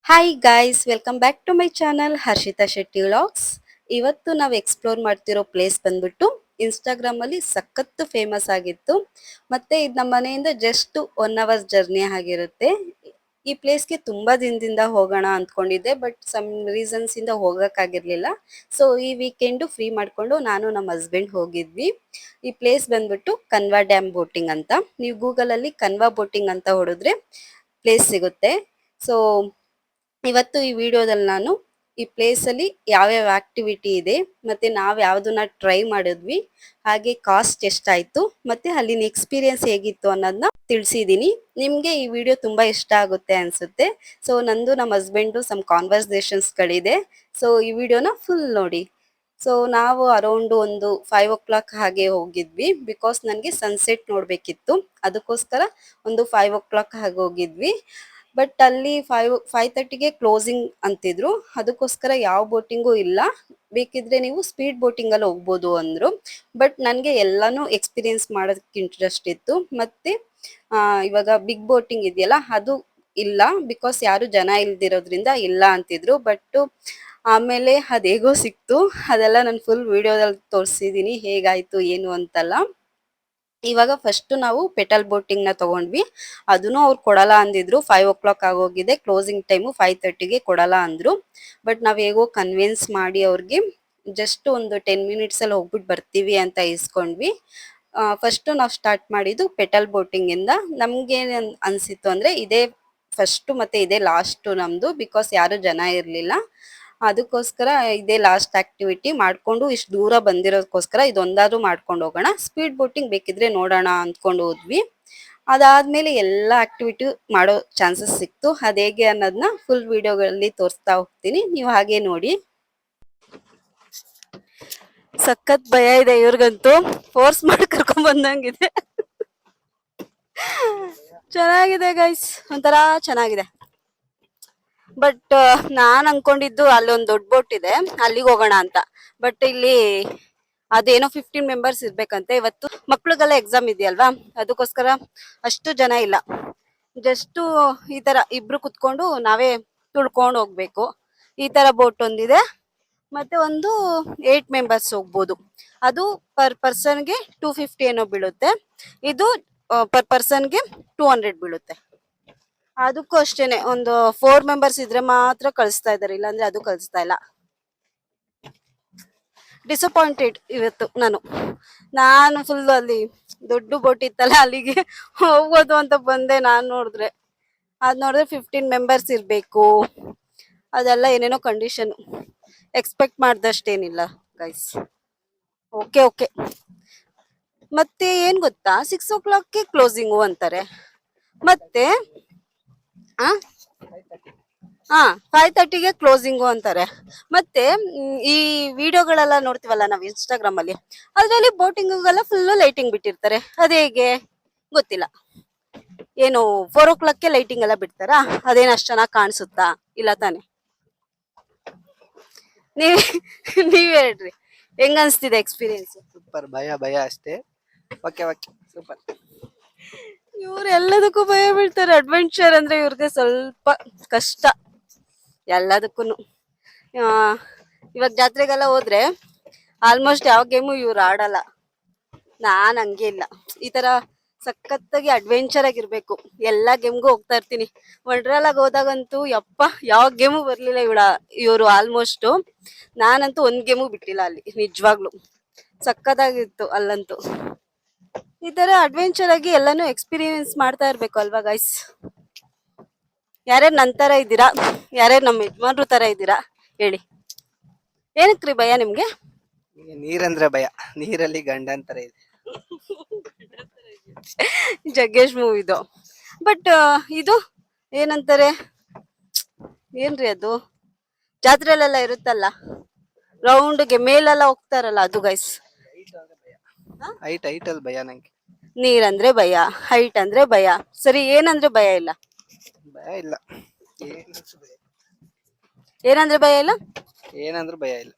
Hi guys, welcome back to my channel Harshita Shetty vlogs. ಇವತ್ತು ನಾವು explore ಮಾಡ್ತಿರೋ ಪ್ಲೇಸ್ ಬಂದ್ಬಿಟ್ಟು ಇನ್ಸ್ಟಾಗ್ರಾಮ್ ಅಲ್ಲಿ ಸಖತ್ತು ಫೇಮಸ್ ಆಗಿತ್ತು. ಮತ್ತೆ ಇದು ನಮ್ಮ ಮನೆಯಿಂದ ಜಸ್ಟ್ 1 ಅವರ್ ಜರ್ನಿ ಆಗಿರುತ್ತೆ. ಈ ಪ್ಲೇಸ್ಗೆ ತುಂಬಾ ದಿನದಿಂದ ಹೋಗೋಣ ಅಂದ್ಕೊಂಡಿದ್ದೆ, ಬಟ್ ಸಮ್ ರೀಸನ್ಸ್ ಇಂದ ಹೋಗಕ್ಕಾಗಿರ್ಲಿಲ್ಲ. ಸೊ ಈ ವೀಕೆಂಡ್ ಫ್ರೀ ಮಾಡ್ಕೊಂಡು ನಾನು ನಮ್ಮ ಹಸ್ಬೆಂಡ್ ಹೋಗಿದ್ವಿ. ಈ ಪ್ಲೇಸ್ ಬಂದ್ಬಿಟ್ಟು ಕನ್ವಾ ಡ್ಯಾಮ್ ಬೋಟಿಂಗ್ ಅಂತ. ನೀವು ಗೂಗಲ್ ಅಲ್ಲಿ ಕನ್ವಾ ಬೋಟಿಂಗ್ ಅಂತ ಹೊಡೆದ್ರೆ ಪ್ಲೇಸ್ ಸಿಗುತ್ತೆ. ಸೊ ಇವತ್ತು ಈ ವಿಡಿಯೋದಲ್ಲಿ ನಾನು ಈ ಪ್ಲೇಸ್ ಅಲ್ಲಿ ಯಾವ್ಯಾವ ಆಕ್ಟಿವಿಟಿ ಇದೆ, ಮತ್ತೆ ನಾವ್ ಯಾವ್ದನ್ನ ಟ್ರೈ ಮಾಡಿದ್ವಿ, ಹಾಗೆ ಕಾಸ್ಟ್ ಎಷ್ಟಾಯ್ತು, ಮತ್ತೆ ಅಲ್ಲಿನ ಎಕ್ಸ್ಪೀರಿಯನ್ಸ್ ಹೇಗಿತ್ತು ಅನ್ನೋದನ್ನ ತಿಳಿಸಿದೀನಿ. ನಿಮ್ಗೆ ಈ ವಿಡಿಯೋ ತುಂಬಾ ಇಷ್ಟ ಆಗುತ್ತೆ ಅನ್ಸುತ್ತೆ. ಸೊ ನಂದು ನಮ್ಮ ಹಸ್ಬೆಂಡು ಸಮ್ ಕಾನ್ವರ್ಸೇಷನ್ಸ್ ಗಳಿದೆ. ಸೊ ಈ ವಿಡಿಯೋನ ಫುಲ್ ನೋಡಿ. ಸೊ ನಾವು ಅರೌಂಡ್ ಒಂದು 5 o'clock ಹಾಗೆ ಹೋಗಿದ್ವಿ, ಬಿಕಾಸ್ ನನಗೆ ಸನ್ಸೆಟ್ ನೋಡ್ಬೇಕಿತ್ತು. ಅದಕ್ಕೋಸ್ಕರ ಒಂದು 5 o'clock ಹಾಗೆ ಹೋಗಿದ್ವಿ. ಬಟ್ ಅಲ್ಲಿ 5:30ಗೆ ಕ್ಲೋಸಿಂಗ್ ಅಂತಿದ್ರು. ಅದಕ್ಕೋಸ್ಕರ ಯಾವ ಬೋಟಿಂಗು ಇಲ್ಲ, ಬೇಕಿದ್ರೆ ನೀವು ಸ್ಪೀಡ್ ಬೋಟಿಂಗ್ ಅಲ್ಲಿ ಹೋಗ್ಬೋದು ಅಂದ್ರು. ಬಟ್ ನನ್ಗೆ ಎಲ್ಲಾನು ಎಕ್ಸ್ಪೀರಿಯನ್ಸ್ ಮಾಡೋದಕ್ಕೆ ಇಂಟ್ರೆಸ್ಟ್ ಇತ್ತು. ಮತ್ತೆ ಇವಾಗ ಬಿಗ್ ಬೋಟಿಂಗ್ ಇದೆಯಲ್ಲ, ಅದು ಇಲ್ಲ, ಬಿಕಾಸ್ ಯಾರು ಜನ ಇಲ್ದಿರೋದ್ರಿಂದ ಇಲ್ಲ ಅಂತಿದ್ರು. ಬಟ್ ಆಮೇಲೆ ಅದೇಗೋ ಸಿಕ್ತು. ಅದೆಲ್ಲ ನಾನು ಫುಲ್ ವಿಡಿಯೋದಲ್ಲಿ ತೋರಿಸಿದೀನಿ ಹೇಗಾಯ್ತು ಏನು ಅಂತಲ್ಲ. ಇವಾಗ ಫಸ್ಟ್ ನಾವು ಪೆಟಲ್ ಬೋಟಿಂಗ್ ನ ತಗೊಂಡ್ವಿ. ಅದನ್ನು ಅವ್ರು ಕೊಡಲ್ಲ ಅಂದಿದ್ರು. 5 o'clock ಆಗೋಗಿದೆ, ಕ್ಲೋಸಿಂಗ್ ಟೈಮು 5:30ಗೆ ಕೊಡಲ್ಲ ಅಂದ್ರು. ಬಟ್ ನಾವ್ ಹೇಗೋ ಕನ್ವಿನ್ಸ್ ಮಾಡಿ ಅವ್ರಿಗೆ ಜಸ್ಟ್ ಒಂದು 10 minutes ಅಲ್ಲಿ ಹೋಗ್ಬಿಟ್ಟು ಬರ್ತೀವಿ ಅಂತ ಇಸ್ಕೊಂಡ್ವಿ. ಫಸ್ಟ್ ನಾವು ಸ್ಟಾರ್ಟ್ ಮಾಡಿದ್ದು ಪೆಟಲ್ ಬೋಟಿಂಗ್ ಇಂದ. ನಮ್ಗೆ ಅನ್ಸಿತ್ತು ಅಂದ್ರೆ ಇದೇ ಫಸ್ಟ್ ಮತ್ತೆ ಇದೇ ಲಾಸ್ಟ್ ನಮ್ದು, ಬಿಕಾಸ್ ಯಾರು ಜನ ಇರ್ಲಿಲ್ಲ. ಅದಕ್ಕೋಸ್ಕರ ಇದೇ ಲಾಸ್ಟ್ ಆಕ್ಟಿವಿಟಿ ಮಾಡ್ಕೊಂಡು ಇಷ್ಟು ದೂರ ಬಂದಿರೋದಕ್ಕೋಸ್ಕರ ಇದೊಂದಾದ್ರೂ ಮಾಡ್ಕೊಂಡು ಹೋಗೋಣ, ಸ್ಪೀಡ್ ಬೋಟಿಂಗ್ ಬೇಕಿದ್ರೆ ನೋಡೋಣ ಅಂದ್ಕೊಂಡು ಹೋದ್ವಿ. ಅದಾದ್ಮೇಲೆ ಎಲ್ಲಾ ಆಕ್ಟಿವಿಟಿ ಮಾಡೋ ಚಾನ್ಸಸ್ ಸಿಕ್ತು. ಅದೇಗೆ ಅನ್ನೋದನ್ನ ಫುಲ್ ವಿಡಿಯೋಗಳಲ್ಲಿ ತೋರಿಸ್ತಾ ಹೋಗ್ತೀನಿ, ನೀವು ಹಾಗೆ ನೋಡಿ. ಸಖತ್ ಭಯ ಇದೆ ಇವ್ರಿಗಂತೂ, ಫೋರ್ಸ್ ಮಾಡಿ ಕರ್ಕೊಂಡ್ ಬಂದಂಗಿದೆ. ಚೆನ್ನಾಗಿದೆ ಗೈಸ್, ಒಂಥರ ಚೆನ್ನಾಗಿದೆ. ಬಟ್ ನಾನ್ ಅನ್ಕೊಂಡಿದ್ದು ಅಲ್ಲೊಂದ್ ದೊಡ್ಡ ಬೋಟ್ ಇದೆ, ಅಲ್ಲಿಗೆ ಹೋಗೋಣ ಅಂತ. ಬಟ್ ಇಲ್ಲಿ ಅದೇನೋ 15 ಮೆಂಬರ್ಸ್ ಇರ್ಬೇಕಂತೆ. ಇವತ್ತು ಮಕ್ಳಿಗೆಲ್ಲ ಎಕ್ಸಾಮ್ ಇದೆಯಲ್ವಾ, ಅದಕ್ಕೋಸ್ಕರ ಅಷ್ಟು ಜನ ಇಲ್ಲ. ಜಸ್ಟ್ ಈ ತರ ಇಬ್ರು ಕುತ್ಕೊಂಡು ನಾವೇ ತುಳ್ಕೊಂಡು ಹೋಗ್ಬೇಕು. ಈ ತರ ಬೋಟ್ ಒಂದಿದೆ. ಮತ್ತೆ ಒಂದು 8 ಮೆಂಬರ್ಸ್ ಹೋಗ್ಬೋದು. ಅದು ಪರ್ ಪರ್ಸನ್ಗೆ 250 ಏನೋ ಬೀಳುತ್ತೆ. ಇದು ಪರ್ ಪರ್ಸನ್ಗೆ 200 ಬೀಳುತ್ತೆ. ಅದಕ್ಕೂ ಅಷ್ಟೇನೆ, ಒಂದು 4 ಮೆಂಬರ್ಸ್ ಇದ್ರೆ ಮಾತ್ರ ಕಳಿಸ್ತಾ ಇದಾರೆ, ಇಲ್ಲಾಂದ್ರೆ ಅದು ಕಳಿಸ್ತಾ ಇಲ್ಲ. ಡಿಸಪಾಯಿಂಟೆಡ್ ಇವತ್ತು ನಾನು ಫುಲ್ ಅಲ್ಲಿ ದೊಡ್ಡ ಬೋಟ್ ಇತ್ತಲ್ಲ ಅಲ್ಲಿಗೆ ಹೋಗೋದು ಅಂತ ಬಂದೆ. ಅದ್ ನೋಡಿದ್ರೆ 15 ಮೆಂಬರ್ಸ್ ಇರ್ಬೇಕು, ಅದೆಲ್ಲ ಏನೇನೋ ಕಂಡೀಷನ್. ಎಕ್ಸ್ಪೆಕ್ಟ್ ಮಾಡ್ದಷ್ಟೇನಿಲ್ಲ ಗೈಸ್. Okay okay. ಮತ್ತೆ ಏನ್ ಗೊತ್ತಾ, 6 o'clock ಕ್ಲೋಸಿಂಗು ಅಂತಾರೆ. ಮತ್ತೆ ಆ 5:30ಗೆ ಕ್ಲೋಸಿಂಗು ಅಂತಾರೆ. ಮತ್ತೆ ಈ ವಿಡಿಯೋಗಳೆಲ್ಲ ನೋಡ್ತೀವಲ್ಲ ನಾವು ಇನ್ಸ್ಟಾಗ್ರಾಮ್ ಅಲ್ಲಿ, ಅದ್ರಲ್ಲಿ ಬೋಟಿಂಗ್ಗೆಲ್ಲ ಫುಲ್ ಲೈಟಿಂಗ್ ಬಿಟ್ಟಿರ್ತಾರೆ. ಅದೇಗೆ ಗೊತ್ತಿಲ್ಲ. ಏನು 4 o'clock ಲೈಟಿಂಗ್ ಎಲ್ಲ ಬಿಡ್ತಾರಾ? ಅದೇನ್ ಅಷ್ಟ್ ಚೆನ್ನಾಗ್ ಕಾಣಿಸುತ್ತಾ? ಇಲ್ಲ ತಾನೆ. ನೀವ್ ನೀವ್ ಹೇಳ್ರಿ, ಹೆಂಗ ಅನ್ಸ್ತಿದೆ ಎಕ್ಸ್ಪೀರಿಯನ್ಸ್? ಸೂಪರ್, ಭಯ ಭಯ ಅಷ್ಟೇ. Okay okay, super. ಇವ್ರು ಎಲ್ಲದಕ್ಕೂ ಭಯ ಬೀಳ್ತಾರೆ. ಅಡ್ವೆಂಚರ್ ಅಂದ್ರೆ ಇವ್ರಿಗೆ ಸ್ವಲ್ಪ ಕಷ್ಟ ಎಲ್ಲದಕ್ಕೂನು. ಇವಾಗ ಜಾತ್ರೆಗೆಲ್ಲ ಹೋದ್ರೆ ಆಲ್ಮೋಸ್ಟ್ ಯಾವ ಗೇಮು ಇವ್ರು ಆಡಲ್ಲ. ನಾನ್ ಹಂಗೆ ಇಲ್ಲ, ಈ ತರ ಸಖತ್ತಾಗಿ ಅಡ್ವೆಂಚರ್ ಆಗಿರ್ಬೇಕು. ಎಲ್ಲಾ ಗೇಮ್ಗೂ ಹೋಗ್ತಾ ಇರ್ತೀನಿ. ವಂಡರ್ಲಾಗ್ ಹೋದಾಗಂತೂ ಯಪ್ಪ ಯಾವ ಗೇಮು ಬರ್ಲಿಲ್ಲ ಇವ್ರು ಆಲ್ಮೋಸ್ಟ್. ನಾನಂತೂ ಒಂದ್ ಗೇಮು ಬಿಟ್ಟಿಲ್ಲ ಅಲ್ಲಿ, ನಿಜವಾಗ್ಲು ಸಖತ್ತಾಗಿತ್ತು ಅಲ್ಲಂತೂ. ಈ ತರ ಅಡ್ವೆಂಚರ್ ಆಗಿ ಎಲ್ಲಾನು ಎಕ್ಸ್ಪೀರಿಯನ್ಸ್ ಮಾಡ್ತಾ ಇರ್ಬೇಕು ಅಲ್ವಾ ಗೈಸ್? ಯಾರ್ಯಾರು ನನ್ ತರ ಇದ್ದೀರಾ, ಯಾರ್ಯಾರು ನಮ್ಮ ಯಜಮಾನ್ರು ತರ ಇದ್ದೀರಾ ಹೇಳಿ. ಏನಕ್ರಿ ಭಯ ನಿಮ್ಗೆ? ನೀರಂದ್ರೆ ಭಯ, ನೀರಲ್ಲಿ ಗಂಡಂತರ ಇದೆ. ಜಗ್ಗೇಶ್ ಮೂವಿದು. ಬಟ್ ಇದು ಏನಂತಾರೆ, ಏನ್ರಿ ಅದು, ಜಾತ್ರೆಲೆಲ್ಲ ಇರುತ್ತಲ್ಲ ರೌಂಡ್ಗೆ ಮೇಲೆಲ್ಲ ಹೋಗ್ತಾರಲ್ಲ, ಅದು ಗೈಸ್. ಹೈಟ್ ಅಲ್ಲಿ ಭಯ ನಂಗೆ. ನೀರಂದ್ರೆ ಭಯ, ಹೈಟ್ ಅಂದ್ರೆ ಭಯ. ಸರಿ, ಏನಂದ್ರೆ ಭಯ ಇಲ್ಲ? ಭಯ ಇಲ್ಲ. ಏನಂದ್ರೆ ಭಯ ಇಲ್ಲ? ಏನಂದ್ರೂ ಭಯ ಇಲ್ಲ.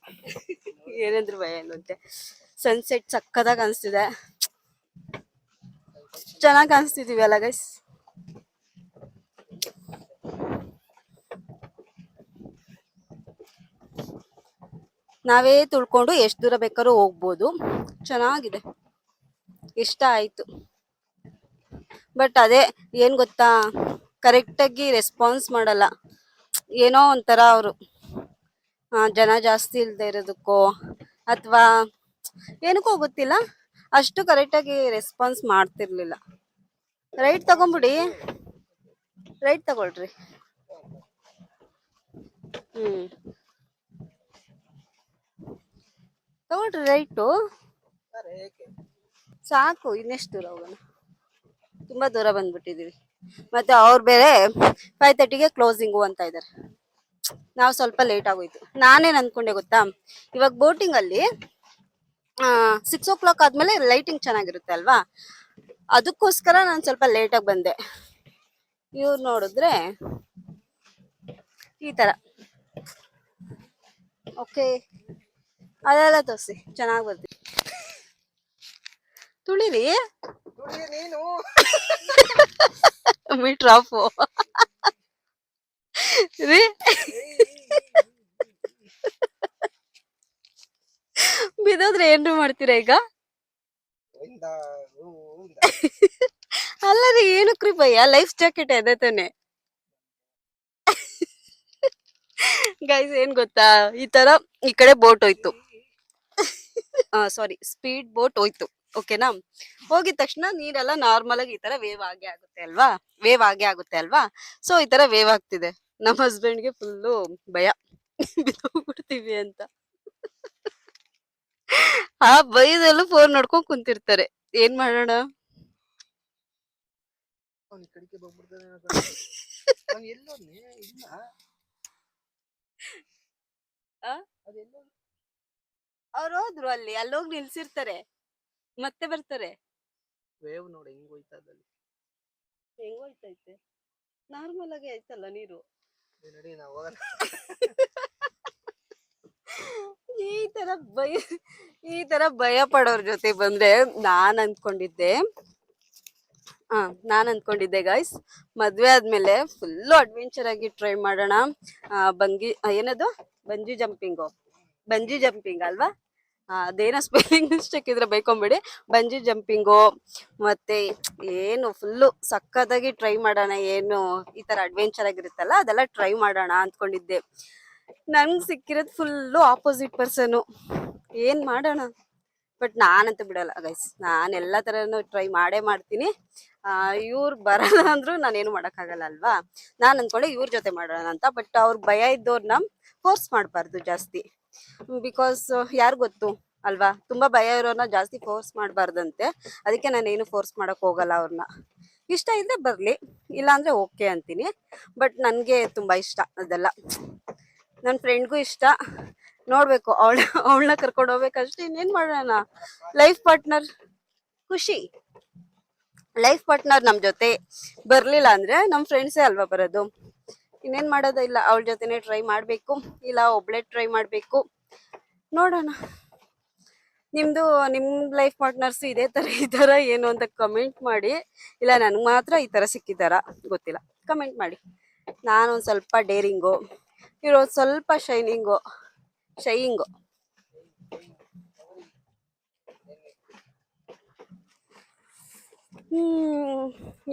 ಏನಂದ್ರೆ ಭಯ ಇಲ್ಲ ಅಂತೆ. ಸನ್ಸೆಟ್ ಸಕ್ಕದಾಗ ಅನ್ಸ್ತಿದೆ, ಚೆನ್ನಾಗ್ ಕಾಣಿಸ್ತಿದೀವಿ ಅಲ್ಲ ಗೈಸ್? ನಾವೇ ತುಳ್ಕೊಂಡು ಎಷ್ಟು ದೂರ ಬೇಕಾದ್ರೂ ಹೋಗ್ಬೋದು. ಚೆನ್ನಾಗಿದೆ, ಇಷ್ಟ ಆಯ್ತು. ಬಟ್ ಅದೇ ಏನ್ ಗೊತ್ತಾ, ಕರೆಕ್ಟಾಗಿ ರೆಸ್ಪಾನ್ಸ್ ಮಾಡಲ್ಲ. ಏನೋ ಒಂಥರ ಅವರು ಜನ ಜಾಸ್ತಿ ಇಲ್ದೇ ಇರೋದಕ್ಕೋ ಅಥವಾ ಏನಕ್ಕೋ ಗೊತ್ತಿಲ್ಲ, ಅಷ್ಟು ಕರೆಕ್ಟಾಗಿ ರೆಸ್ಪಾನ್ಸ್ ಮಾಡ್ತಿರ್ಲಿಲ್ಲ. ರೈಟ್ ತಗೊಂಬಿಡಿ, ರೈಟ್ ತಗೊಳ್ರಿ. ತಗೊಳ್ರಿ ರೈಟು. ಸಾಕು, ಇನ್ನೆಷ್ಟು ದೂರ ಹೋಗೋಣ, ತುಂಬಾ ದೂರ ಬಂದ್ಬಿಟ್ಟಿದೀವಿ. ಮತ್ತೆ ಅವ್ರು ಬೇರೆ 5:30ಗೆ ಕ್ಲೋಸಿಂಗು ಅಂತ ಇದ್ದಾರೆ. ನಾವು ಸ್ವಲ್ಪ ಲೇಟ್ ಆಗೋಯ್ತು. ನಾನೇನ್ ಅನ್ಕೊಂಡೆ ಗೊತ್ತಾ, ಇವಾಗ ಬೋಟಿಂಗ್ ಅಲ್ಲಿ 6 o'clock ಆದ್ಮೇಲೆ ಲೈಟಿಂಗ್ ಚೆನ್ನಾಗಿರುತ್ತೆ ಅಲ್ವಾ, ಅದಕ್ಕೋಸ್ಕರ ನಾನು ಸ್ವಲ್ಪ ಲೇಟಾಗಿ ಬಂದೆ. ಇವ್ರು ನೋಡಿದ್ರೆ ಈ ತರ. ಓಕೆ, ಅದೆಲ್ಲ ತೋರಿಸಿ, ಚೆನ್ನಾಗಿ ಬರ್ತೀವಿ. ತುಳಿರಿ ನೀನು ಮೀಟರ್ ಆಫ್ ರೀ. ಬಿದ್ದೋದ್ರೆ ಏನ್ರು ಮಾಡ್ತೀರಾ ಈಗ? ಅಲ್ಲ ರೀ, ಏನಕ್ರಿ ಭಯ? ಲೈಫ್ ಜಾಕೆಟ್ ಇದೆ ತಾನೆ ಗೈಸ್. ಏನ್ ಗೊತ್ತಾ, ಈ ತರ ಈ ಕಡೆ ಬೋಟ್ ಹೋಯ್ತು, ಸಾರಿ ಸ್ಪೀಡ್ ಬೋಟ್ ಹೋಯ್ತು, ಓಕೆನಾ. ಹೋಗಿದ ತಕ್ಷಣ ನೀರೆಲ್ಲ ನಾರ್ಮಲ್ ಆಗಿ ಈ ತರ ವೇವ್ ಆಗೇ ಆಗುತ್ತೆ ಅಲ್ವಾ. ಸೊ ಈ ತರ ವೇವ್ ಆಗ್ತಿದೆ. ನಮ್ಮ ಹಸ್ಬೆಂಡ್ಗೆ ಫುಲ್ಲು ಭಯ, ಬಿದ್ದೋಗ್ಬಿಡ್ತೀವಿ ಅಂತ. ಆ ಭಯದಲ್ಲೂ ಫೋನ್ ನೋಡ್ಕೊಂಡ್ ಕುಂತಿರ್ತಾರೆ. ಏನ್ ಮಾಡೋಣ? ಅವ್ರು ಹೋದ್ರು, ಅಲ್ಲೋಗಿ ನಿಲ್ಸಿರ್ತಾರೆ, ಮತ್ತೆ ಬರ್ತಾರೆ. ವೇವ್ ನೋಡಿ ಹೆಂಗ್ ಹೋಯ್ತದಲ್ಲಿ. ಹೆಂಗ್ ಹೋಯ್ತೈತೆ? ನಾರ್ಮಲ್ ಆಗಿ ಆಯ್ತಲ್ಲ ನೀರು. ನಡಿ ನಾವು ಹೋಗೋಣ. ಈ ತರ ಭಯ ಪಡೋರ್ ಜೊತೆ ಬಂದ್ರೆ ನಾನ್ ಅನ್ಕೊಂಡಿದ್ದೆ ಗೈಸ್, ಮದ್ವೆ ಆದ್ಮೇಲೆ ಫುಲ್ಲು ಅಡ್ವೆಂಚರ್ ಆಗಿ ಟ್ರೈ ಮಾಡೋಣ. ಏನದು ಬಂಜಿ ಜಂಪಿಂಗ್ ಅಲ್ವಾ? ಅದೇನೋ ಸ್ಪೆಲ್ಲಿಂಗ್ ಮಿಸ್ಟೇಕ್ ಇದ್ರೆ ಬೈಕೊಂಬಿಡಿ. ಬಂಜಿ ಜಂಪಿಂಗು ಮತ್ತೆ ಏನು ಫುಲ್ಲು ಸಕ್ಕತ್ತಾಗಿ ಟ್ರೈ ಮಾಡೋಣ. ಏನು ಈ ತರ ಅಡ್ವೆಂಚರ್ ಆಗಿರುತ್ತಲ್ಲ, ಅದೆಲ್ಲ ಟ್ರೈ ಮಾಡೋಣ ಅಂದ್ಕೊಂಡಿದ್ದೆ. ನನ್ಗೆ ಸಿಕ್ಕಿರೋದು ಫುಲ್ಲು ಆಪೋಸಿಟ್ ಪರ್ಸನು. ಏನ್ ಮಾಡೋಣ? ಬಟ್ ನಾನಂತೂ ಬಿಡಲ್ಲ ಗೈಸ್, ನಾನು ಎಲ್ಲ ತರನು ಟ್ರೈ ಮಾಡ್ತೀನಿ. ಇವ್ರು ಬರಲ್ಲ ಅಂದ್ರು ನಾನೇನು ಮಾಡೋಕ್ಕಾಗಲ್ಲ ಅಲ್ವಾ. ನಾನು ಅನ್ಕೊಂಡೆ ಇವ್ರ ಜೊತೆ ಮಾಡೋಣ ಅಂತ. ಬಟ್ ಅವ್ರ ಭಯ ಇದ್ದವ್ರನ್ನ ಫೋರ್ಸ್ ಮಾಡಬಾರ್ದು ಜಾಸ್ತಿ, ಬಿಕಾಸ್ ಯಾರು ಗೊತ್ತು ಅಲ್ವಾ, ತುಂಬಾ ಭಯ ಇರೋರ್ನ ಜಾಸ್ತಿ ಫೋರ್ಸ್ ಮಾಡಬಾರ್ದಂತೆ. ಅದಕ್ಕೆ ನಾನೇನು ಫೋರ್ಸ್ ಮಾಡಕ್ ಹೋಗಲ್ಲ ಅವ್ರನ್ನ. ಇಷ್ಟ ಇದ್ರೆ ಬರ್ಲಿ, ಇಲ್ಲ ಅಂದ್ರೆ ಓಕೆ ಅಂತೀನಿ. ಬಟ್ ನನ್ಗೆ ತುಂಬಾ ಇಷ್ಟ ಅದೆಲ್ಲ. ನನ್ನ ಫ್ರೆಂಡ್ಗೂ ಇಷ್ಟ, ನೋಡ್ಬೇಕು, ಅವಳನ್ನ ಕರ್ಕೊಂಡು ಹೋಗ್ಬೇಕಷ್ಟೇ. ಇನ್ನೇನ್ ಮಾಡೋಣ? ಲೈಫ್ ಪಾರ್ಟ್ನರ್ ಖುಷಿ, ಲೈಫ್ ಪಾರ್ಟ್ನರ್ ನಮ್ ಜೊತೆ ಬರ್ಲಿಲ್ಲ ಅಂದ್ರೆ ನಮ್ ಫ್ರೆಂಡ್ಸೇ ಅಲ್ವಾ ಬರೋದು. ಇನ್ನೇನ್ ಮಾಡೋದ? ಇಲ್ಲ ಅವಳ ಜೊತೆನೆ ಟ್ರೈ ಮಾಡ್ಬೇಕು, ಇಲ್ಲ ಒಬ್ಳೆ ಟ್ರೈ ಮಾಡ್ಬೇಕು, ನೋಡೋಣ. ನಿಮ್ ಲೈಫ್ ಪಾರ್ಟ್ನರ್ಸ್ ಇದೇ ತರ ಇದಾರ ಏನು ಅಂತ ಕಮೆಂಟ್ ಮಾಡಿ. ಇಲ್ಲ ನನ್ಗೆ ಮಾತ್ರ ಈ ತರ ಸಿಕ್ಕಿದಾರ ಗೊತ್ತಿಲ್ಲ, ಕಮೆಂಟ್ ಮಾಡಿ. ನಾನೊಂದ್ ಸ್ವಲ್ಪ ಡೇರಿಂಗು, ಇರೋದು ಸ್ವಲ್ಪ ಶೈಯಿಂಗು.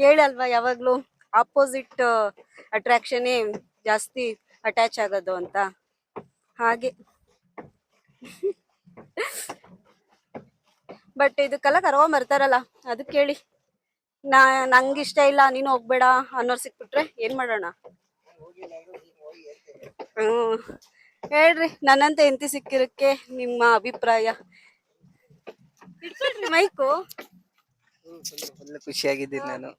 ಹೇಳಲ್ವಾ ಯಾವಾಗ್ಲೂ ಆಪೋಸಿಟ್ ಅಟ್ರಾಕ್ಷನೇ ಜಾಸ್ತಿ ಅಟ್ಯಾಚ್ ಆಗೋದು ಅಂತ, ಹಾಗೆ. ಬಟ್ ಇದಕ್ಕೆಲ್ಲ ಕರ್ಕೊಂಡ್ ಬರ್ತಾರಲ್ಲ, ಅದಕ್ಕೆ ಹೇಳಿ. ನಂಗೆ ಇಷ್ಟ ಇಲ್ಲ, ನೀನು ಹೋಗ್ಬೇಡ ಅನ್ನೋರು ಸಿಕ್ಬಿಟ್ರೆ ಏನ್ ಮಾಡೋಣ? ಹೇಳ್ರಿ, ನನ್ನಂತ ಹೆಂಡತಿ ಸಿಕ್ಕಿರಕ್ಕೆ ನಿಮ್ಮ ಅಭಿಪ್ರಾಯ. ಇಟ್ಕೊಳ್ರಿ ಮೈಕು. ಫುಲ್ ಖುಷಿಯಾಗಿದ್ದೀನಿ ನಾನು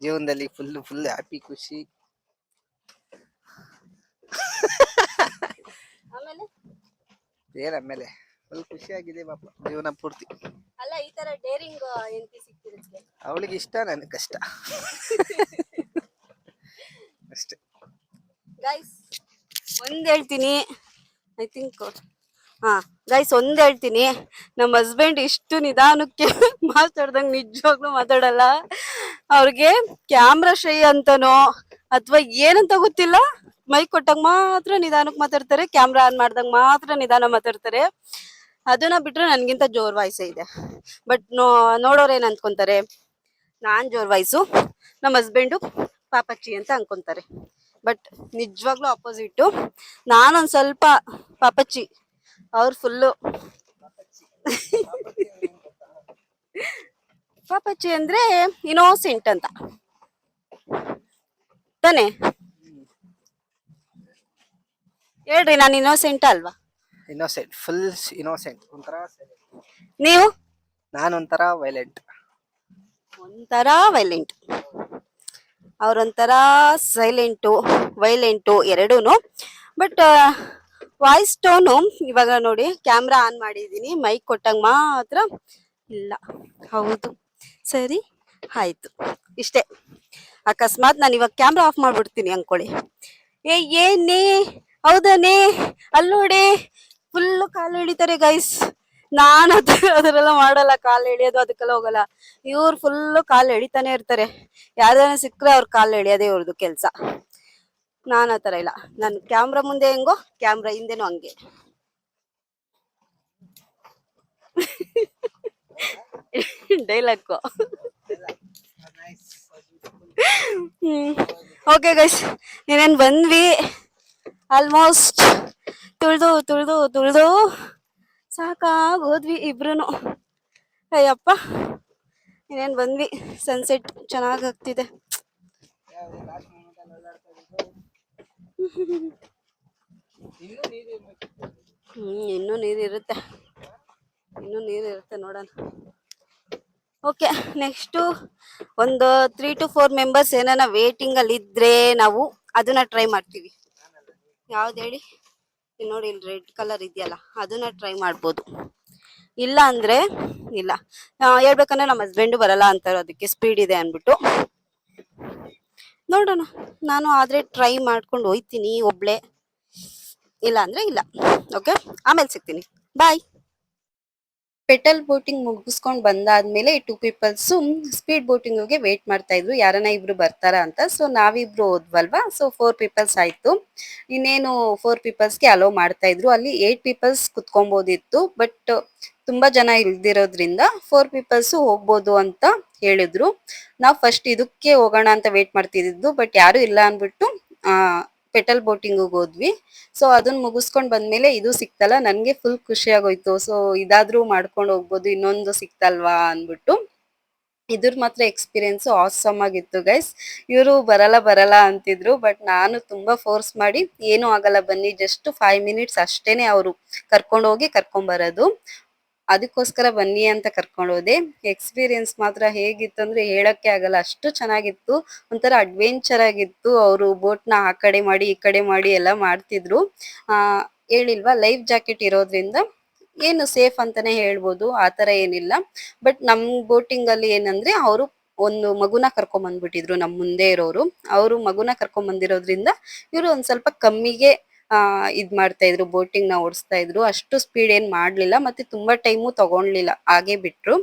ಜೀವನದಲ್ಲಿ, ಫುಲ್ ಹ್ಯಾಪಿ, ಖುಷಿ. ಆಮೇಲೆ ಫುಲ್ ಖುಷಿಯಾಗಿದೆ ಪಾಪ ಜೀವನ ಪೂರ್ತಿ. ಅಲ್ಲ, ಈ ತರ ಡೇರಿಂಗ್ ಹೆಂಡತಿ ಸಿಕ್ಕಿರಕ್ಕೆ ಅವಳಿಗೆ ಇಷ್ಟ, ನನಗೆ ಕಷ್ಟ ಅಷ್ಟೇ. ಗೈಸ್ ಒಂದ್ ಹೇಳ್ತೀನಿ, ಗೈಸ್ ಒಂದ್ ಹೇಳ್ತೀನಿ, ನಮ್ಮ ಹಸ್ಬೆಂಡ್ ಇಷ್ಟು ನಿಧಾನಕ್ಕೆ ಮಾತಾಡ್ದಂಗ್ ನಿಜವಾಗ್ಲೂ ಮಾತಾಡಲ್ಲ. ಅವ್ರಿಗೆ ಕ್ಯಾಮ್ರಾ ಶೈ ಅಂತನೋ ಅಥವಾ ಏನಂತ ಗೊತ್ತಿಲ್ಲ, ಮೈಕ್ ಕೊಟ್ಟಾಗ ಮಾತ್ರ ನಿಧಾನಕ್ಕೆ ಮಾತಾಡ್ತಾರೆ, ಕ್ಯಾಮ್ರಾ ಆನ್ ಮಾಡ್ದಾಗ ಮಾತ್ರ ನಿಧಾನ ಮಾತಾಡ್ತಾರೆ. ಅದನ್ನ ಬಿಟ್ರೆ ನನ್ಗಿಂತ ಜೋರ್ ವಾಯ್ಸೇ ಇದೆ. ಬಟ್ ನೋಡೋರ್ ಏನ್ ಅನ್ಕೊಂತಾರೆ, ನಾನ್ ಜೋರ್ ವಾಯ್ಸು, ನಮ್ಮ ಹಸ್ಬೆಂಡು ಪಾಪಚ್ಚಿ ಅಂತ ಅನ್ಕೊಂತಾರೆ. ಬಟ್ ನಿಜವಾಗ್ಲೂ ಅಪೋಸಿಟ್. ನಾನೊಂದ್ ಸ್ವಲ್ಪ ಪಾಪಚ್ಚಿ, ಅವ್ರು ಫುಲ್ಲು ಪಾಪಚ್ಚಿ ಅಂದ್ರೆ ಇನೋಸೆಂಟ್ ಅಂತ ತಾನೆ ಹೇಳ್ರಿ, ನಾನು ಇನೋಸೆಂಟ್ ಅಲ್ವಾ? Innocent, full innocent. ಒಂಥರ ನೀವು ನಾನೊಂಥರ ವೈಲೆಂಟ್. ಒಂಥರ ವೈಲೆಂಟ್, ಅವ್ರೊಂಥರ ಸೈಲೆಂಟು ವೈಲೆಂಟು ಎರಡೂನು. ಬಟ್ ವಾಯ್ಸ್ ಟೋನು ಇವಾಗ ನೋಡಿ, ಕ್ಯಾಮ್ರಾ ಆನ್ ಮಾಡಿದೀನಿ, ಮೈಕ್ ಕೊಟ್ಟಂಗ ಮಾತ್ರ ಇಲ್ಲ. ಹೌದು, ಸರಿ, ಆಯ್ತು, ಇಷ್ಟೇ. ಅಕಸ್ಮಾತ್ ನಾನು ಇವಾಗ ಕ್ಯಾಮ್ರಾ ಆಫ್ ಮಾಡ್ಬಿಡ್ತೀನಿ ಅನ್ಕೊಳ್ಳಿ, ಏನೇ ಹೌದನೇ ಅಲ್ಲೋಡೆ ಫುಲ್ ಕಾಲು ಎಳಿತಾರೆ ಗೈಸ್. ನಾನು ಅದರೆಲ್ಲ ಮಾಡಲ್ಲ, ಕಾಲು ಎಳಿಯೋದು ಅದಕ್ಕೆಲ್ಲ ಹೋಗಲ್ಲ. ಇವ್ರು ಫುಲ್ ಕಾಲು ಎಳಿತಾನೆ ಇರ್ತಾರೆ. ಯಾವ್ದಾನ ಸಿಕ್ಕರೆ ಅವ್ರ ಕಾಲು ಎಳಿಯೋದೇ ಇವ್ರದ್ದು ಕೆಲ್ಸ. ನಾನು ಆತರ ಇಲ್ಲ, ನನ್ ಕ್ಯಾಮ್ರಾ ಮುಂದೆ ಹೆಂಗೋ ಕ್ಯಾಮ್ರಾ ಹಿಂದೆನೂ ಹಂಗೆ. ಡೈಲಾಗ್. ಓಕೆ ಗೈಸ್, ನೀನೇನ್ ಬಂದ್ವಿ ಆಲ್ಮೋಸ್ಟ್ ತುಳ್ದು ತುಳ್ದು ತುಳ್ದು ಸಾಕಾಗೋದ್ವಿ ಇಬ್ರುನು. ಅಯ್ಯಪ್ಪ, ಇನ್ನೇನ್ ಬಂದ್ವಿ. ಸನ್ಸೆಟ್ ಚೆನ್ನಾಗ್ ಆಗ್ತಿದೆ. ಇನ್ನೂ ನೀರಿರುತ್ತೆ, ಇನ್ನೂ ನೀರಿರುತ್ತೆ, ನೋಡೋಣ. ಓಕೆ, ನೆಕ್ಸ್ಟ್ ಒಂದು 3 to 4 ಮೆಂಬರ್ಸ್ ಏನಾನ ವೇಟಿಂಗ್ ಅಲ್ಲಿ ಇದ್ರೆ ನಾವು ಅದನ್ನ ಟ್ರೈ ಮಾಡ್ತೀವಿ. ಯಾವ್ದು ಹೇಳಿ? ಇಲ್ಲಿ ನೋಡಿ, ಇಲ್ಲಿ ರೆಡ್ ಕಲರ್ ಇದೆಯಲ್ಲ, ಅದನ್ನ ಟ್ರೈ ಮಾಡ್ಬೋದು. ಇಲ್ಲ ಅಂದ್ರೆ ಇಲ್ಲ. ಹೇಳ್ಬೇಕಂದ್ರೆ ನಮ್ಮ ಹಸ್ಬೆಂಡು ಬರಲ್ಲ ಅಂತಾರೆ, ಅದಕ್ಕೆ ಸ್ಪೀಡ್ ಇದೆ ಅನ್ಬಿಟ್ಟು. ನೋಡೋಣ, ನಾನು ಆದ್ರೆ ಟ್ರೈ ಮಾಡ್ಕೊಂಡು ಹೋಯ್ತೀನಿ ಒಬ್ಳೆ. ಇಲ್ಲ ಅಂದ್ರೆ ಇಲ್ಲ. ಓಕೆ, ಆಮೇಲೆ ಸಿಗ್ತೀನಿ, ಬಾಯ್. ಪೆಟಲ್ ಬೋಟಿಂಗ್ ಮುಗಿಸ್ಕೊಂಡ್ ಬಂದಾದ್ಮೇಲೆ 2 ಪೀಪಲ್ಸ್ ಸ್ಪೀಡ್ ಬೋಟಿಂಗ್ ಗೆ ವೇಟ್ ಮಾಡ್ತಾ ಇದ್ರು, ಯಾರನ್ನ ಇಬ್ರು ಬರ್ತಾರ ಅಂತ. ಸೊ ನಾವಿಬ್ರು ಹೋದ್ವಲ್ವಾ, ಸೊ 4 ಪೀಪಲ್ಸ್ ಆಯ್ತು. ಇನ್ನೇನು 4 ಪೀಪಲ್ಸ್ಗೆ ಅಲೋ ಮಾಡ್ತಾ ಇದ್ರು. ಅಲ್ಲಿ 8 ಪೀಪಲ್ಸ್ ಕುತ್ಕೊಬೋದಿತ್ತು, ಬಟ್ ತುಂಬಾ ಜನ ಇಲ್ದಿರೋದ್ರಿಂದ 4 ಪೀಪಲ್ಸ್ ಹೋಗ್ಬೋದು ಅಂತ ಹೇಳಿದ್ರು. ನಾವು ಫಸ್ಟ್ ಇದಕ್ಕೆ ಹೋಗೋಣ ಅಂತ ವೇಟ್ ಮಾಡ್ತಿದ್ದು, ಬಟ್ ಯಾರು ಇಲ್ಲ ಅನ್ಬಿಟ್ಟು ಪೆಟಲ್ ಬೋಟಿಂಗ್ ಹೋದ್ವಿ. ಸೊ ಅದನ್ನ ಮುಗಿಸ್ಕೊಂಡ್ ಬಂದ್ಮೇಲೆ ಇದು ಸಿಕ್ತಲ್ಲ, ನನ್ಗೆ ಫುಲ್ ಖುಷಿ ಆಗೋಯ್ತು. ಸೊ ಇದಾದ್ರೂ ಮಾಡ್ಕೊಂಡು ಹೋಗ್ಬೋದು, ಇನ್ನೊಂದು ಸಿಕ್ತಲ್ವಾ ಅನ್ಬಿಟ್ಟು. ಇದ್ರ ಮಾತ್ರ ಎಕ್ಸ್ಪೀರಿಯನ್ಸ್ ಆಸಮ್ ಆಗಿತ್ತು ಗೈಸ್. ಇವರು ಬರಲ್ಲ ಬರಲ್ಲ ಅಂತಿದ್ರು, ಬಟ್ ನಾನು ತುಂಬಾ ಫೋರ್ಸ್ ಮಾಡಿ, ಏನೂ ಆಗಲ್ಲ ಬನ್ನಿ, ಜಸ್ಟ್ 5 ಮಿನಿಟ್ಸ್ ಅಷ್ಟೇನೆ ಅವರು ಕರ್ಕೊಂಡು ಹೋಗಿ ಕರ್ಕೊಂಡ್ ಬರೋದು, ಅದಕ್ಕೋಸ್ಕರ ಬನ್ನಿ ಅಂತ ಕರ್ಕೊಂಡು ಹೋದೆ. ಎಕ್ಸ್ಪೀರಿಯನ್ಸ್ ಮಾತ್ರ ಹೇಗಿತ್ತು ಅಂದ್ರೆ ಹೇಳಕ್ಕೆ ಆಗಲ್ಲ, ಅಷ್ಟು ಚೆನ್ನಾಗಿತ್ತು. ಒಂಥರ ಅಡ್ವೆಂಚರ್ ಆಗಿತ್ತು. ಅವರು ಬೋಟ್ ನ ಆ ಕಡೆ ಮಾಡಿ ಈ ಕಡೆ ಮಾಡಿ ಎಲ್ಲ ಮಾಡ್ತಿದ್ರು. ಹೇಳಿಲ್ವಾ, ಲೈಫ್ ಜಾಕೆಟ್ ಇರೋದ್ರಿಂದ ಏನು ಸೇಫ್ ಅಂತಾನೆ ಹೇಳ್ಬೋದು, ಆತರ ಏನಿಲ್ಲ. ಬಟ್ ನಮ್ ಬೋಟಿಂಗ್ ಅಲ್ಲಿ ಏನಂದ್ರೆ, ಅವರು ಒಂದು ಮಗುನ ಕರ್ಕೊಂಡ್ ಬಂದ್ಬಿಟ್ಟಿದ್ರು ನಮ್ ಮುಂದೆ ಇರೋರು. ಅವರು ಮಗುನ ಕರ್ಕೊಂಡ್ ಬಂದಿರೋದ್ರಿಂದ ಇವರು ಒಂದ್ ಸ್ವಲ್ಪ ಕಮ್ಮಿಗೆ ಇದ್ ಮಾಡ್ತಾ ಇದ್ರು, ಬೋಟಿಂಗ್ ನ ಓಡಿಸ್ತಾ ಇದ್ರು. ಅಷ್ಟು ಸ್ಪೀಡ್ ಏನ್ ಮಾಡ್ಲಿಲ್ಲ, ಮತ್ತೆ ತುಂಬಾ ಟೈಮು ತಗೊಂಡ್ಲಿಲ್ಲ, ಹಾಗೆ ಬಿಟ್ರು.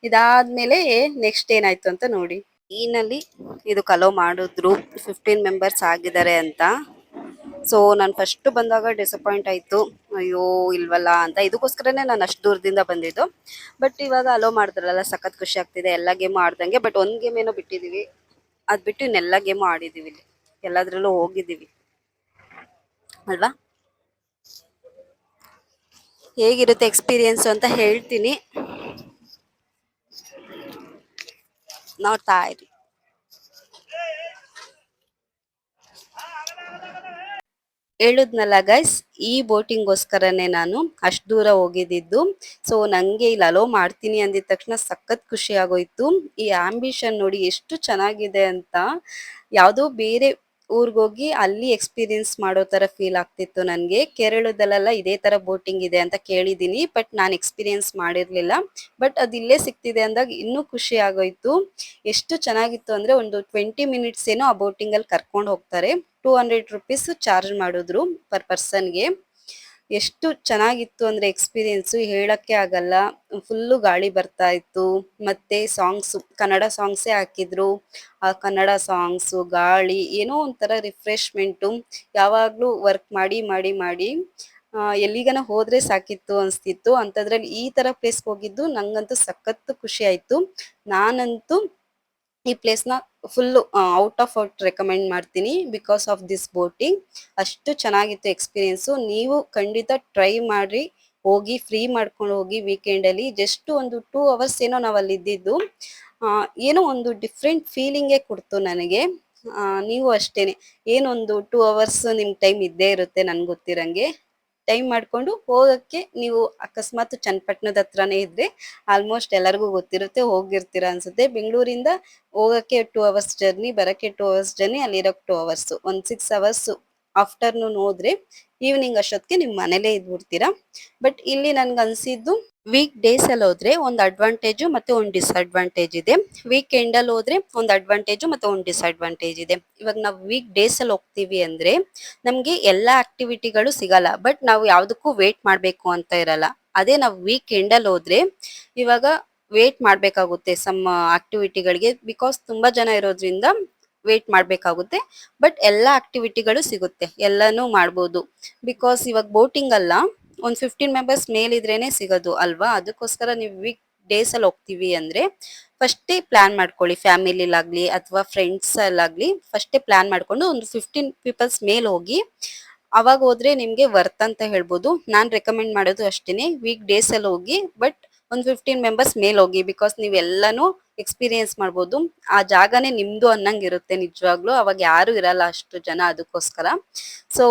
ಇದಾದ್ಮೇಲೆ ನೆಕ್ಸ್ಟ್ ಏನಾಯ್ತು ಅಂತ ನೋಡಿ. ಈನಲ್ಲಿ ಇದು ಅಲೋ ಮಾಡಿದ್ರು, 15 ಮೆಂಬರ್ಸ್ ಆಗಿದ್ದಾರೆ ಅಂತ. ಸೊ ನಾನು ಫಸ್ಟ್ ಬಂದಾಗ ಡಿಸಪಾಯಿಂಟ್ ಆಯ್ತು, ಅಯ್ಯೋ ಇಲ್ವಲ್ಲ ಅಂತ. ಇದಕ್ಕೋಸ್ಕರನೇ ನಾನು ಅಷ್ಟು ದೂರದಿಂದ ಬಂದಿದ್ದು. ಬಟ್ ಇವಾಗ ಅಲೋ ಮಾಡಿದ್ರಲ್ಲ, ಸಖತ್ ಖುಷಿ ಆಗ್ತಿದೆ. ಎಲ್ಲ ಗೇಮ್ ಆಡ್ದಂಗೆ, ಬಟ್ ಒಂದ್ ಗೇಮ್ ಏನೋ ಬಿಟ್ಟಿದೀವಿ, ಅದ್ ಬಿಟ್ಟು ಇನ್ನೆಲ್ಲ ಗೇಮು ಆಡಿದೀವಿ, ಇಲ್ಲಿ ಎಲ್ಲದ್ರಲ್ಲೂ ಹೋಗಿದ್ದೀವಿ ಅಲ್ವಾ. ಹೇಗಿರುತ್ತೆ ಎಕ್ಸ್ಪೀರಿಯನ್ಸ್ ಅಂತ ಹೇಳ್ತೀನಿ, ನೋಡ್ತಾ ಇರಿ. ಹೇಳುದ್ನಲ್ಲ ಗೈಸ್, ಈ ಬೋಟಿಂಗ್ಗೋಸ್ಕರನೇ ನಾನು ಅಷ್ಟು ದೂರ ಹೋಗಿದ್ದು. ಸೊ ನಂಗೆ ಇಲ್ಲಿ ಅಲೋ ಮಾಡ್ತೀನಿ ಅಂದಿದ ತಕ್ಷಣ ಸಖತ್ ಖುಷಿ ಆಗೋಯ್ತು. ಈ ಆಂಬಿಷನ್ ನೋಡಿ ಎಷ್ಟು ಚೆನ್ನಾಗಿದೆ ಅಂತ. ಯಾವುದೋ ಬೇರೆ ಊರ್ಗೋಗಿ ಅಲ್ಲಿ ಎಕ್ಸ್ಪೀರಿಯನ್ಸ್ ಮಾಡೋ ತರ ಫೀಲ್ ಆಗ್ತಿತ್ತು ನನ್ಗೆ. ಕೇರಳದಲ್ಲೆಲ್ಲ ಇದೇ ತರ ಬೋಟಿಂಗ್ ಇದೆ ಅಂತ ಕೇಳಿದೀನಿ, ಬಟ್ ನಾನು ಎಕ್ಸ್ಪೀರಿಯನ್ಸ್ ಮಾಡಿರ್ಲಿಲ್ಲ. ಬಟ್ ಅದು ಇಲ್ಲೇ ಸಿಕ್ತಿದೆ ಅಂದಾಗ ಇನ್ನೂ ಖುಷಿ ಆಗೋಯ್ತು. ಎಷ್ಟು ಚೆನ್ನಾಗಿತ್ತು ಅಂದ್ರೆ, ಒಂದು 20 ಮಿನಿಟ್ಸ್ ಏನೋ ಆ ಬೋಟಿಂಗ್ ಅಲ್ಲಿ ಕರ್ಕೊಂಡು ಹೋಗ್ತಾರೆ. 200 ರುಪೀಸ್ ಚಾರ್ಜ್ ಮಾಡಿದ್ರು ಪರ್ ಪರ್ಸನ್ಗೆ. ಎಷ್ಟು ಚೆನ್ನಾಗಿತ್ತು ಅಂದ್ರೆ ಎಕ್ಸ್ಪೀರಿಯನ್ಸು ಹೇಳಕ್ಕೆ ಆಗಲ್ಲ. ಫುಲ್ಲು ಗಾಳಿ ಬರ್ತಾ ಇತ್ತು. ಮತ್ತೆ ಸಾಂಗ್ಸು ಕನ್ನಡ ಸಾಂಗ್ಸೇ ಹಾಕಿದ್ರು. ಆ ಕನ್ನಡ ಸಾಂಗ್ಸು, ಗಾಳಿ ಏನೋ ಒಂಥರ ರಿಫ್ರೆಶ್ಮೆಂಟು. ಯಾವಾಗ್ಲೂ ವರ್ಕ್ ಮಾಡಿ ಮಾಡಿ ಮಾಡಿ ಎಲ್ಲಿಗನ ಹೋದ್ರೆ ಸಾಕಿತ್ತು ಅನ್ಸ್ತಿತ್ತು. ಅಂಥದ್ರಲ್ಲಿ ಈ ತರ ಪ್ಲೇಸ್ಗೆ ಹೋಗಿದ್ದು ನಂಗಂತೂ ಸಖತ್ತು ಖುಷಿ ಆಯ್ತು. ನಾನಂತೂ ಈ ಪ್ಲೇಸ್‌ನ full out of out recommend ಮಾಡ್ತೀನಿ ಬಿಕಾಸ್ ಆಫ್ ದಿಸ್ ಬೋಟಿಂಗ್. ಅಷ್ಟು ಚೆನ್ನಾಗಿತ್ತು ಎಕ್ಸ್‌ಪೀರಿಯನ್ಸು. ನೀವು ಖಂಡಿತ ಟ್ರೈ ಮಾಡ್ರಿ. ಹೋಗಿ ಫ್ರೀ ಮಾಡ್ಕೊಂಡು ಹೋಗಿ ವೀಕೆಂಡಲ್ಲಿ. ಜಸ್ಟ್ ಒಂದು 2 ಅವರ್ಸ್ ಏನೋ ನಾವಲ್ಲಿ ಇದ್ದಿದ್ದು. ಏನೋ ಒಂದು ಡಿಫ್ರೆಂಟ್ ಫೀಲಿಂಗೇ ಕೊಡ್ತು ನನಗೆ. ನೀವು ಅಷ್ಟೇನೆ. ಏನೊಂದು 2 ಅವರ್ಸ್ ನಿಮ್ಗೆ ಟೈಮ್ ಇದ್ದೇ ಇರುತ್ತೆ ನನ್ಗೆ ಗೊತ್ತಿರಂಗೆ. ಟೈಮ್ ಮಾಡ್ಕೊಂಡು ಹೋಗಕ್ಕೆ ನೀವು ಅಕಸ್ಮಾತ್ ಚನ್ನಪಟ್ಟಣದ ಹತ್ರನೇ ಇದ್ರೆ ಆಲ್ಮೋಸ್ಟ್ ಎಲ್ಲರಿಗೂ ಗೊತ್ತಿರುತ್ತೆ, ಹೋಗಿರ್ತೀರಾ ಅನ್ಸುತ್ತೆ. ಬೆಂಗಳೂರಿಂದ ಹೋಗಕ್ಕೆ 2 ಅವರ್ಸ್ ಜರ್ನಿ, ಬರಕ್ಕೆ 2 ಅವರ್ಸ್ ಜರ್ನಿ, ಅಲ್ಲಿರಕ್ಕೆ 2 ಅವರ್ಸ್. ಒಂದು 6 ಅವರ್ಸ್ ಆಫ್ಟರ್‌ನೂನ್ ಹೋದ್ರೆ ಈವ್ನಿಂಗ್ ಅಷ್ಟೊತ್ತಿಗೆ ನೀವು ಮನೇಲೇ ಇದ್ಬಿಡ್ತೀರಾ. ಬಟ್ ಇಲ್ಲಿ ನನ್ಗನ್ಸಿದ್ದು ವೀಕ್ ಡೇಸ್ ಅಲ್ಲಿ ಹೋದ್ರೆ ಒಂದು ಅಡ್ವಾಂಟೇಜು ಮತ್ತೆ ಒಂದು ಡಿಸ್ಅಡ್ವಾಂಟೇಜ್ ಇದೆ. ವೀಕೆಂಡ್ ಅಲ್ಲಿ ಹೋದ್ರೆ ಒಂದು ಅಡ್ವಾಂಟೇಜು ಮತ್ತೆ ಒಂದು ಡಿಸ್ಅಡ್ವಾಂಟೇಜ್ ಇದೆ. ಇವಾಗ ನಾವು ವೀಕ್ ಡೇಸ್ ಅಲ್ಲಿ ಹೋಗ್ತೀವಿ ಅಂದ್ರೆ ನಮ್ಗೆ ಎಲ್ಲಾ ಆಕ್ಟಿವಿಟಿಗಳು ಸಿಗಲ್ಲ. ಬಟ್ ನಾವು ಯಾವ್ದಕ್ಕೂ ವೇಟ್ ಮಾಡ್ಬೇಕು ಅಂತ ಇರಲ್ಲ. ಅದೇ ನಾವು ವೀಕೆಂಡ್ ಅಲ್ಲಿ ಹೋದ್ರೆ ಇವಾಗ ವೇಟ್ ಮಾಡ್ಬೇಕಾಗುತ್ತೆ ಸಮ್ ಆಕ್ಟಿವಿಟಿಗಳಿಗೆ. ಬಿಕಾಸ್ ತುಂಬಾ ಜನ ಇರೋದ್ರಿಂದ ವೇಟ್ ಮಾಡ್ಬೇಕಾಗುತ್ತೆ. ಬಟ್ ಎಲ್ಲಾ ಆಕ್ಟಿವಿಟಿಗಳು ಸಿಗುತ್ತೆ, ಎಲ್ಲಾನು ಮಾಡ್ಬೋದು. ಬಿಕಾಸ್ ಇವಾಗ ಬೋಟಿಂಗ್ ಅಲ್ಲ, ಒಂದ್ 15 ಮೆಂಬರ್ಸ್ ಮೇಲಿದ್ರೇನೆ ಸಿಗೋದು ಅಲ್ವಾ. ಅದಕ್ಕೋಸ್ಕರ ನೀವು ವೀಕ್ ಡೇಸ್ ಅಲ್ಲಿ ಹೋಗ್ತೀವಿ ಅಂದ್ರೆ ಫಸ್ಟೇ ಪ್ಲಾನ್ ಮಾಡ್ಕೊಳ್ಳಿ. ಫ್ಯಾಮಿಲಿಲಾಗ್ಲಿ ಅಥವಾ ಫ್ರೆಂಡ್ಸ್ ಅಲ್ಲಾಗ್ಲಿ ಫಸ್ಟೇ ಪ್ಲಾನ್ ಮಾಡ್ಕೊಂಡು ಒಂದು 15 ಪೀಪಲ್ಸ್ ಮೇಲ್ ಹೋಗಿ. ಅವಾಗ ಹೋದ್ರೆ ನಿಮ್ಗೆ ವರ್ತ್ ಅಂತ ಹೇಳ್ಬೋದು. ನಾನ್ ರೆಕಮೆಂಡ್ ಮಾಡೋದು ಅಷ್ಟೇನೆ, ವೀಕ್ ಡೇಸ್ ಅಲ್ಲಿ ಹೋಗಿ. ಬಟ್ ಒಂದು 15 ಮೆಂಬರ್ಸ್ ಮೇಲ್ ಹೋಗಿ. ಬಿಕಾಸ್ ನೀವ್ ಎಲ್ಲಾನು ಎಕ್ಸ್ಪೀರಿಯನ್ಸ್ ಮಾಡ್ಬೋದು. ಆ ಜಾಗನೇ ನಿಮ್ದು ಅನ್ನಂಗ್ ಇರುತ್ತೆ ನಿಜವಾಗ್ಲೂ. ಅವಾಗ ಯಾರು ಇರಲ್ಲ ಅಷ್ಟು ಜನ, ಅದಕ್ಕೋಸ್ಕರ. ಸೊ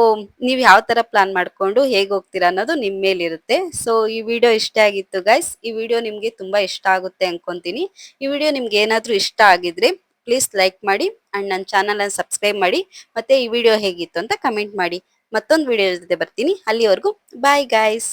ನೀವ್ ಯಾವ ತರ ಪ್ಲಾನ್ ಮಾಡ್ಕೊಂಡು ಹೇಗ್ ಹೋಗ್ತೀರಾ ಅನ್ನೋದು ನಿಮ್ ಮೇಲಿರುತ್ತೆ. ಸೊ ಈ ವಿಡಿಯೋ ಇಷ್ಟ ಆಗಿತ್ತು ಗೈಸ್. ಈ ವಿಡಿಯೋ ನಿಮ್ಗೆ ತುಂಬಾ ಇಷ್ಟ ಆಗುತ್ತೆ ಅನ್ಕೊಂತೀನಿ. ಈ ವಿಡಿಯೋ ನಿಮ್ಗೆ ಏನಾದ್ರೂ ಇಷ್ಟ ಆಗಿದ್ರೆ ಪ್ಲೀಸ್ ಲೈಕ್ ಮಾಡಿ ಅಂಡ್ ನನ್ನ ಚಾನಲ್ ಅನ್ನು ಸಬ್ಸ್ಕ್ರೈಬ್ ಮಾಡಿ. ಮತ್ತೆ ಈ ವಿಡಿಯೋ ಹೇಗಿತ್ತು ಅಂತ ಕಮೆಂಟ್ ಮಾಡಿ. ಮತ್ತೊಂದು ವಿಡಿಯೋ ಜೊತೆ ಬರ್ತೀನಿ. ಅಲ್ಲಿವರೆಗೂ ಬಾಯ್ ಗೈಸ್.